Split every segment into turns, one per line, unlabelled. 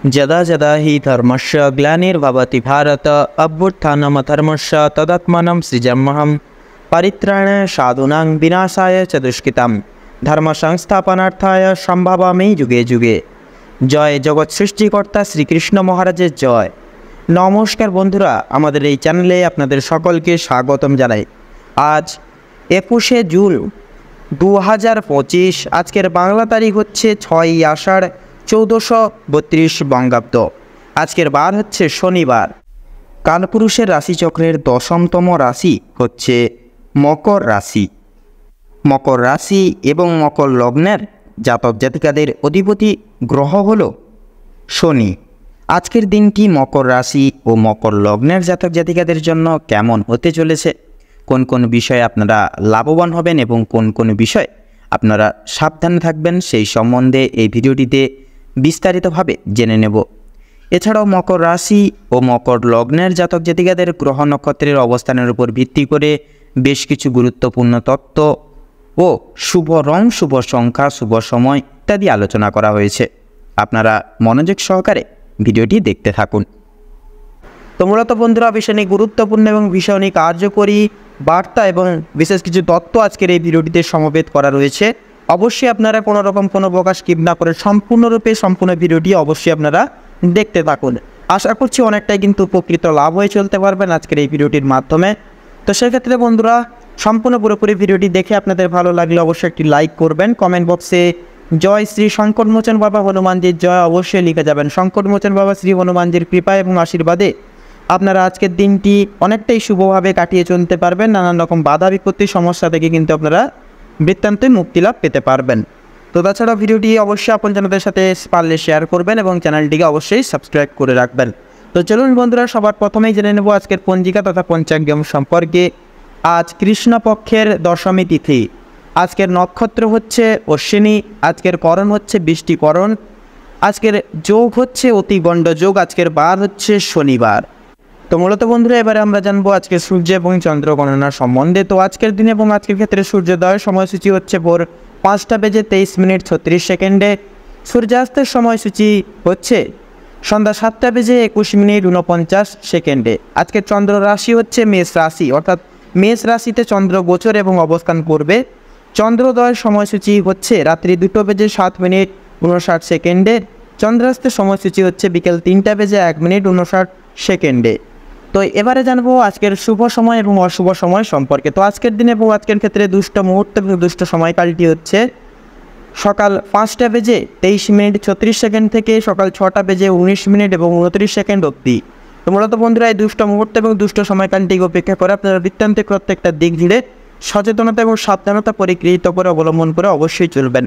যদা যদা হি ধর্মস্য গ্লানির্ভবতি ভারত অভ্যুত্থানমধর্মস্য তদাত্মাनं সৃজাম্যহম পরিত্রাণায় সাধূনাং বিনাশায় চ দুষ্কৃতাম ধর্ম সংস্থাপনার্থায় সম্ভবামি যুগে যুগে। জয় জগৎ সৃষ্টিকর্তা শ্রীকৃষ্ণ মহারাজের জয়। নমস্কার বন্ধুরা, আমাদের এই চ্যানেলে আপনাদের সকলকে স্বাগতম জানাই। আজ 21শে জুন 2025। আজকের বাংলা তারিখ হচ্ছে 6ই আষাঢ় 1432 বঙ্গাব্দ। আজকের বার হচ্ছে শনিবার। কালপুরুষের রাশিচক্রের 10তম রাশি হচ্ছে মকর রাশি। মকর রাশি এবং মকর লগ্নের জাতক জাতিকাদের অধিপতি গ্রহ হল শনি। আজকের দিনটি মকর রাশি ও মকর লগ্নের জাতক জাতিকাদের জন্য কেমন হতে চলেছে, কোন কোন বিষয়ে আপনারা লাভবান হবেন এবং কোন কোন বিষয়ে আপনারা সাবধানে থাকবেন, সেই সম্বন্ধে এই ভিডিওটিতে বিস্তারিতভাবে জেনে নেব। এছাড়াও মকর রাশি ও মকর লগ্নের জাতক জাতিকাদের গ্রহ নক্ষত্রের অবস্থানের উপর ভিত্তি করে বেশ কিছু গুরুত্বপূর্ণ তত্ত্ব ও শুভ রং, শুভ সংখ্যা, শুভ সময় ইত্যাদি আলোচনা করা হয়েছে। আপনারা মনোযোগ সহকারে ভিডিওটি দেখতে থাকুন। তো মূলত বন্ধুরা, ভীষণই গুরুত্বপূর্ণ এবং ভীষণই কার্যকরী বার্তা এবং বিশেষ কিছু তত্ত্ব আজকের এই ভিডিওটিতে সমবেত করা রয়েছে। অবশ্যই আপনারা কোনো রকম কোনো প্রকাশ স্কিপ না করে সম্পূর্ণ ভিডিওটি অবশ্যই আপনারা দেখতে থাকুন। আশা করছি অনেকটাই কিন্তু উপকৃত লাভ হয়ে চলতে পারবেন আজকের এই ভিডিওটির মাধ্যমে। তো সেক্ষেত্রে বন্ধুরা, সম্পূর্ণ পুরোপুরি ভিডিওটি দেখে আপনাদের ভালো লাগলে অবশ্যই একটি লাইক করবেন। কমেন্ট বক্সে জয় শ্রী সংকটমোচন বাবা হনুমানজির জয় অবশ্যই লিখে যাবেন। সংকটমোচন বাবা শ্রী হনুমানজির কৃপা এবং আশীর্বাদে আপনারা আজকের দিনটি অনেকটাই শুভভাবে কাটিয়ে চলতে পারবেন। নানান রকম বাধা বিপত্তি সমস্যা থেকে কিন্তু আপনারা বৃত্তান্তে মুক্তি লাভ পেতে পারবেন। তো তাছাড়া ভিডিওটি অবশ্যই আপনজনদের সাথে পারলে শেয়ার করবেন এবং চ্যানেলটিকে অবশ্যই সাবস্ক্রাইব করে রাখবেন। তো চলুন বন্ধুরা, সবার প্রথমেই জেনে নেব আজকের পঞ্জিকা তথা পঞ্চাঙ্গম সম্পর্কে। আজ কৃষ্ণপক্ষের দশমী তিথি। আজকের নক্ষত্র হচ্ছে অশ্বিনী। আজকের করণ হচ্ছে বৃষ্টিকরণ। আজকের যোগ হচ্ছে অতিগণ্ড যোগ। আজকের বার হচ্ছে শনিবার। তো মূলত বন্ধুরা, এবারে আমরা জানবো আজকে সূর্য এবং চন্দ্র গণনার সম্বন্ধে। তো আজকের দিন এবং আজকের ক্ষেত্রে সূর্যোদয়ের সময়সূচি হচ্ছে ভোর 5:23 সূর্যাস্তের সময়সূচি হচ্ছে সন্ধ্যা 7:21 আজকের চন্দ্র রাশি হচ্ছে মেষ রাশি, অর্থাৎ মেষ রাশিতে চন্দ্র গোচর এবং অবস্থান করবে। চন্দ্রোদয়ের সময়সূচি হচ্ছে রাত্রি 2:07 চন্দ্রাস্তের সময়সূচি হচ্ছে বিকেল 3:01 তো এবারে জানবো আজকের শুভ সময় এবং অশুভ সময় সম্পর্কে। তো আজকের দিনে এবং আজকের ক্ষেত্রে দুষ্ট মুহূর্ত এবং দুষ্ট সময়কালটি হচ্ছে সকাল 5:23 থেকে সকাল 6:19 এবং 29 অবধি। তো মূলত বন্ধুরা, এই দুষ্ট মুহূর্ত এবং দুষ্ট সময়কালটিকে উপেক্ষা করে আপনারা বৃত্তান্তে প্রত্যেকটা দিক জুড়ে সচেতনতা এবং সাবধানতা পরিগৃহীত করে অবলম্বন করে অবশ্যই চলবেন।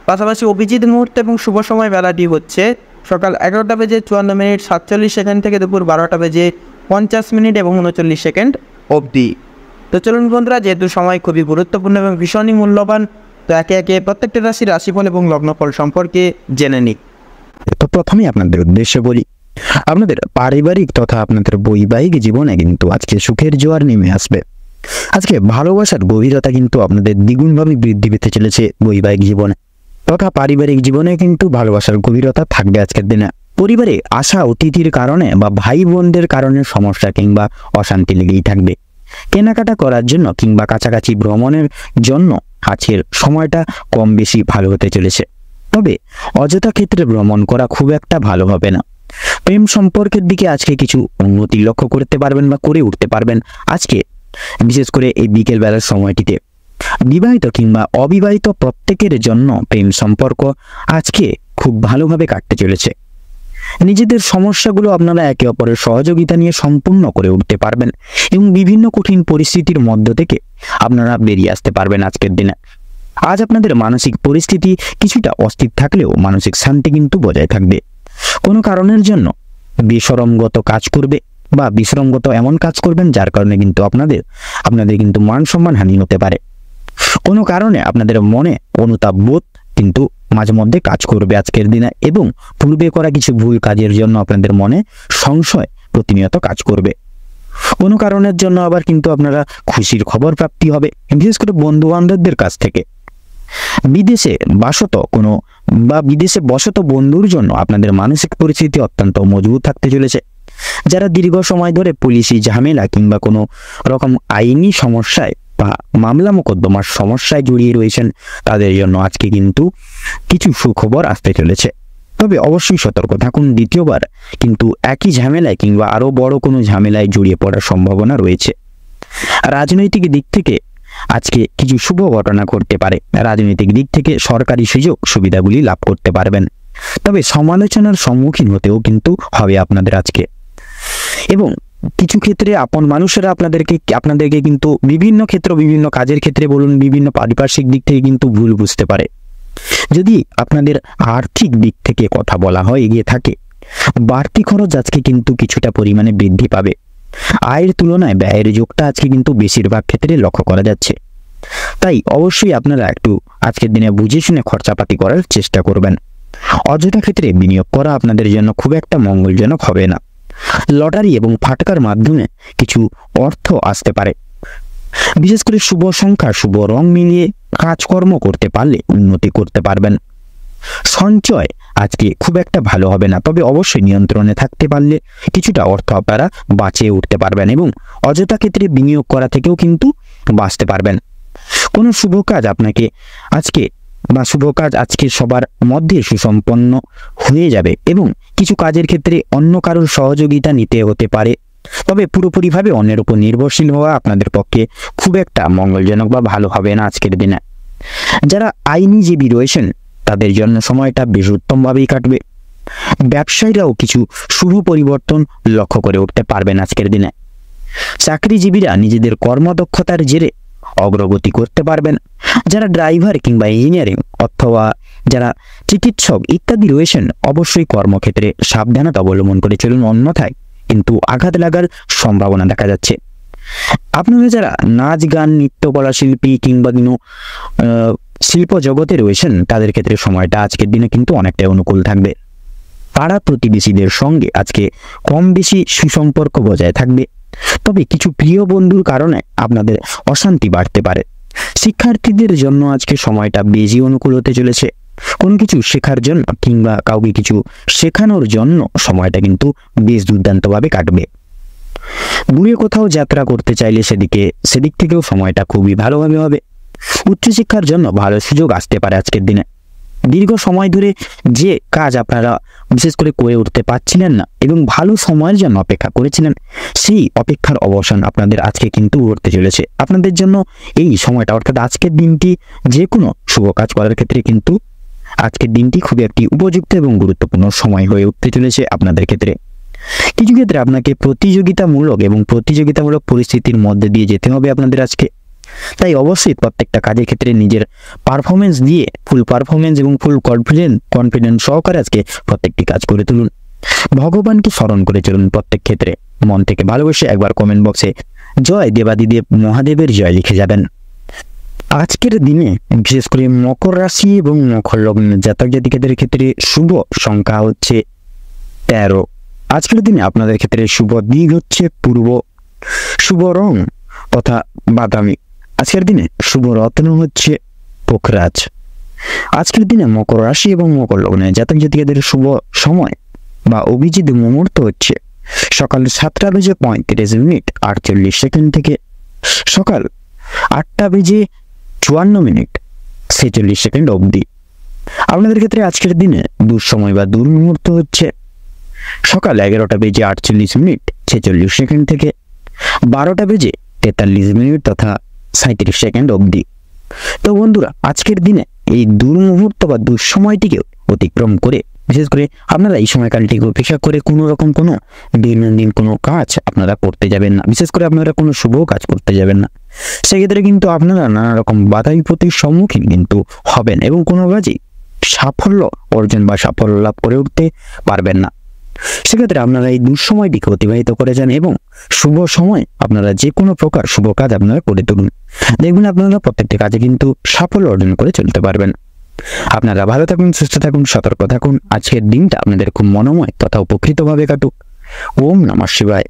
পাশাপাশি অভিজিৎ মুহূর্ত এবং শুভ সময় বেলাটি হচ্ছে সকাল 11:47 থেকে দুপুর 12:50 এবং 39 অবধি। তো চলুন বন্ধুরা, যেহেতু সময় খুবই গুরুত্বপূর্ণ এবং ভীষণই মূল্যবান, তো একে একে প্রত্যেকটা রাশির রাশিফল এবং লগ্নফল সম্পর্কে জেনে নিই।
তো প্রথমেই আপনাদের উদ্দেশ্যে বলি, আপনাদের পারিবারিক তথা আপনাদের বৈবাহিক জীবনে কিন্তু আজকে সুখের জোয়ার নেমে আসবে। আজকে ভালোবাসার গভীরতা কিন্তু আপনাদের দ্বিগুণভাবে বৃদ্ধি পেতে চলেছে বৈবাহিক জীবনে তথা পারিবারিক জীবনে কিন্তু ভালোবাসার গভীরতা থাকবে আজকের দিনে। পরিবারে আসা অতিথির কারণে বা ভাই বোনদের কারণে সমস্যা কিংবা অশান্তি লেগেই থাকবে। কেনাকাটা করার জন্য কিংবা কাছাকাছি ভ্রমণের জন্য আজকের সময়টা কম বেশি ভালো হতে চলেছে, তবে অযথা ক্ষেত্রে ভ্রমণ করা খুব একটা ভালো হবে না। প্রেম সম্পর্কের দিকে আজকে কিছু উন্নতি লক্ষ্য করতে পারবেন বা করে উঠতে পারবেন আজকে, বিশেষ করে এই বিকেল বেলার সময়টিতে। বিবাহিত কিংবা অবিবাহিত প্রত্যেকের জন্য প্রেম সম্পর্ক আজকে খুব ভালোভাবে কাটতে চলেছে। নিজেদের সমস্যাগুলো আপনারা একে অপরের সহযোগিতা নিয়ে সম্পূর্ণ করে উঠতে পারবেন এবং বিভিন্ন কঠিন পরিস্থিতির মধ্য থেকে আপনারা বেরিয়ে আসতে পারবেন আজকের দিনে। আজ আপনাদের মানসিক পরিস্থিতি কিছুটা অস্থির থাকলেও মানসিক শান্তি কিন্তু বজায় থাকবে। কোনো কারণের জন্য বিসরমগত কাজ করবে বা বিশ্রমগত এমন কাজ করবেন যার কারণে কিন্তু আপনাদের কিন্তু মান সম্মান হানি হতে পারে। কোনো কারণে আপনাদের মনে অনুতাপ বোধ কিন্তু মাঝে মধ্যে কাজ করবে আজকের দিনে এবং পূর্বে করা কিছু ভুল কাজের জন্য আপনাদের মনে সংশয় প্রতিনিয়ত কাজ করবে। কোনো কারণের জন্য আবার কিন্তু আপনারা খুশির খবর প্রাপ্তি হবে, বিশেষ করে বন্ধু বান্ধবদের কাছ থেকে। বিদেশে বাসত কোনো বা বিদেশে বসত বন্ধুর জন্য আপনাদের মানসিক পরিস্থিতি অত্যন্ত মজবুত থাকতে চলেছে। যারা দীর্ঘ সময় ধরে পুলিশি ঝামেলা কিংবা কোনো রকম আইনি সমস্যায় বা মামলা মোকদ্দমার সমস্যায় জড়িয়ে রয়েছেন, তাদের জন্য আজকে কিন্তু কিছু সুখবর আসতে চলেছে। তবে অবশ্যই সতর্ক থাকুন, দ্বিতীয়বার কিন্তু একই ঝামেলায় কিংবা আরও বড় কোনো ঝামেলায় জড়িয়ে পড়ার সম্ভাবনা রয়েছে। রাজনৈতিক দিক থেকে আজকে কিছু শুভ ঘটনা ঘটতে পারে। রাজনৈতিক দিক থেকে সরকারি সুযোগ সুবিধাগুলি লাভ করতে পারবেন। তবে সমালোচনার সম্মুখীন হতেও কিন্তু হবে আপনাদের আজকে। এবং কিছু ক্ষেত্রে আপন মানুষেরা আপনাদেরকে কিন্তু বিভিন্ন ক্ষেত্র, বিভিন্ন কাজের ক্ষেত্রে বলুন, বিভিন্ন পারিপার্শ্বিক দিক থেকে কিন্তু ভুল বুঝতে পারে। যদি আপনাদের আর্থিক দিক থেকে কথা বলা হয় এগিয়ে থাকে, বাড়তি খরচ আজকে কিন্তু কিছুটা পরিমাণে বৃদ্ধি পাবে। আয়ের তুলনায় ব্যয়ের যোগটা আজকে কিন্তু বেশিরভাগ ক্ষেত্রে লক্ষ্য করা যাচ্ছে। তাই অবশ্যই আপনারা একটু আজকের দিনে বুঝে শুনে খরচাপাতি করার চেষ্টা করবেন। অযথা ক্ষেত্রে বিনিয়োগ করা আপনাদের জন্য খুব একটা মঙ্গলজনক হবে না। লটারি এবং ফাটকার মাধ্যমে কিছু অর্থ আসতে পারে। বিশেষ করে শুভ সংখ্যা, শুভ রং মিলিয়ে কাজকর্ম করতে পারলে উন্নতি করতে পারবেন। সঞ্চয় আজকে খুব একটা ভালো হবে না, তবে অবশ্যই নিয়ন্ত্রণে থাকতে পারলে কিছুটা অর্থ আপনারা বাঁচিয়ে উঠতে পারবেন এবং অযথা ক্ষেত্রে বিনিয়োগ করা থেকেও কিন্তু বাঁচতে পারবেন। কোনো শুভ কাজ আজকে সবার মধ্যে সুসম্পন্ন হয়ে যাবে এবং কিছু কাজের ক্ষেত্রে অন্য কারোর সহযোগিতা নিতে হতে পারে। তবে পুরোপুরিভাবে অন্যের উপর নির্ভরশীল হওয়া আপনাদের পক্ষে খুব একটা মঙ্গলজনক বা ভালো হবে না আজকের দিনে। যারা আইনজীবী রয়েছেন তাদের জন্য সময়টা বেশ উত্তমভাবেই কাটবে। ব্যবসায়ীরাও কিছু শুভ পরিবর্তন লক্ষ্য করে উঠতে পারবেন আজকের দিনে। চাকরিজীবীরা নিজেদের কর্মদক্ষতার জেরে অগ্রগতি করতে পারবেন। যারা ড্রাইভার কিংবা ইঞ্জিনিয়ারিং অথবা যারা চিকিৎসক ইত্যাদি রয়েছেন, অবশ্যই কর্মক্ষেত্রে সাবধানতা অবলম্বন করে চলুন, অন্যথায় কিন্তু আঘাত লাগার সম্ভাবনা দেখা যাচ্ছে। আপনারা যারা নাচ গান নৃত্যকলা শিল্পী কিংবা শিল্প জগতে রয়েছেন, তাদের ক্ষেত্রে সময়টা আজকের দিনে কিন্তু অনেকটাই অনুকূল থাকবে। পাড়া প্রতিবেশীদের সঙ্গে আজকে কম বেশি সুসম্পর্ক বজায় থাকবে। তবে কিছু প্রিয় বন্ধুর কারণে আপনাদের অশান্তি বাড়তে পারে। শিক্ষার্থীদের জন্য আজকে সময়টা বেশি অনুকূল হতে চলেছে। কোনো কিছু শেখার জন্য কিংবা কাউকে কিছু শেখানোর জন্য সময়টা কিন্তু বেশ দুর্দান্তভাবে কাটবে। দূরে কোথাও যাত্রা করতে চাইলে সেদিক থেকেও সময়টা খুবই ভালোভাবে হবে। উচ্চশিক্ষার জন্য ভালো সুযোগ আসতে পারে আজকের দিনে। দীর্ঘ সময় ধরে যে কাজ আপনারা বিশেষ করে উঠতে পারছিলেন না এবং ভালো সময়ের জন্য অপেক্ষা করেছিলেন, সেই অপেক্ষার অবসান আপনাদের আজকে কিন্তু ঘটতে চলেছে। আপনাদের জন্য এই সময়টা অর্থাৎ আজকের দিনটি যে কোনো শুভ কাজ করার ক্ষেত্রে কিন্তু আজকের দিনটি খুবই একটি উপযুক্ত এবং গুরুত্বপূর্ণ সময় হয়ে উঠতে চলেছে আপনাদের ক্ষেত্রে। কিছু ক্ষেত্রে আপনাকে প্রতিযোগিতামূলক পরিস্থিতির মধ্যে দিয়ে যেতে হবে আপনাদের আজকে। তাই অবশ্যই প্রত্যেকটা কাজের ক্ষেত্রে নিজের পারফরমেন্স দিয়ে ফুল পারফরমেন্স এবং ফুল কনফিডেন্স সহকারে আজকে প্রত্যেকটি কাজ করে তুলুন। ভগবানকে স্মরণ করে চলুন প্রত্যেক ক্ষেত্রে। মন থেকে ভালোবেসে একবার কমেন্ট বক্সে জয় দেবাদিদেব মহাদেবের জয় লিখে যাবেন। আজকের দিনে বিশেষ করে মকর রাশি এবং মকর লগ্নের জাতক জাতিকাদের ক্ষেত্রে শুভ সংখ্যা হচ্ছে 13। আজকের দিনে আপনাদের ক্ষেত্রে শুভ দিক হচ্ছে পূর্ব, শুভ রং তথা বাদামি। আজকের দিনে শুভ রত্ন হচ্ছে পোখরাজ। আজকের দিনে মকর রাশি এবং মকর লগ্নের জাতক জাতিকাদের শুভ সময় বা অভিজিৎ মুহূর্ত হচ্ছে সকাল 7:35 থেকে সকাল 8:54 অবধি। আপনাদের ক্ষেত্রে আজকের দিনে দুঃসময় বা দুর্মুহূর্ত হচ্ছে সকাল 11:48 থেকে 12:43 তথা 37 অবধি। তো বন্ধুরা, আজকের দিনে এই দুর্মুহূর্ত বা দুঃসময়টিকে অতিক্রম করে বিশেষ করে আপনারা এই সময়কালটিকে উপেক্ষা করে কোনো দৈনন্দিন কোনো কাজ আপনারা করতে যাবেন না। বিশেষ করে আপনারা কোনো শুভ কাজ করতে যাবেন না। সেক্ষেত্রে কিন্তু আপনারা নানা রকম বাধা বিপত্তির সম্মুখীন কিন্তু হবেন এবং কোনো কাজেই সাফল্য অর্জন বা সাফল্য লাভ করে উঠতে পারবেন না। সেক্ষেত্রে আপনারা এই দুঃসময়টিকে অতিবাহিত করে যান এবং শুভ সময় আপনারা যে কোনো প্রকার শুভ কাজ আপনারা করে তুলুন। দেখবেন আপনারা প্রত্যেকটি কাজে কিন্তু সাফল্য অর্জন করে চলতে পারবেন। আপনারা ভালো থাকুন, সুস্থ থাকুন, সতর্ক থাকুন। আজকের দিনটা আপনাদের খুব মনোময় তথা উপকৃতভাবে কাটুক। ওম নমঃ শিবায়।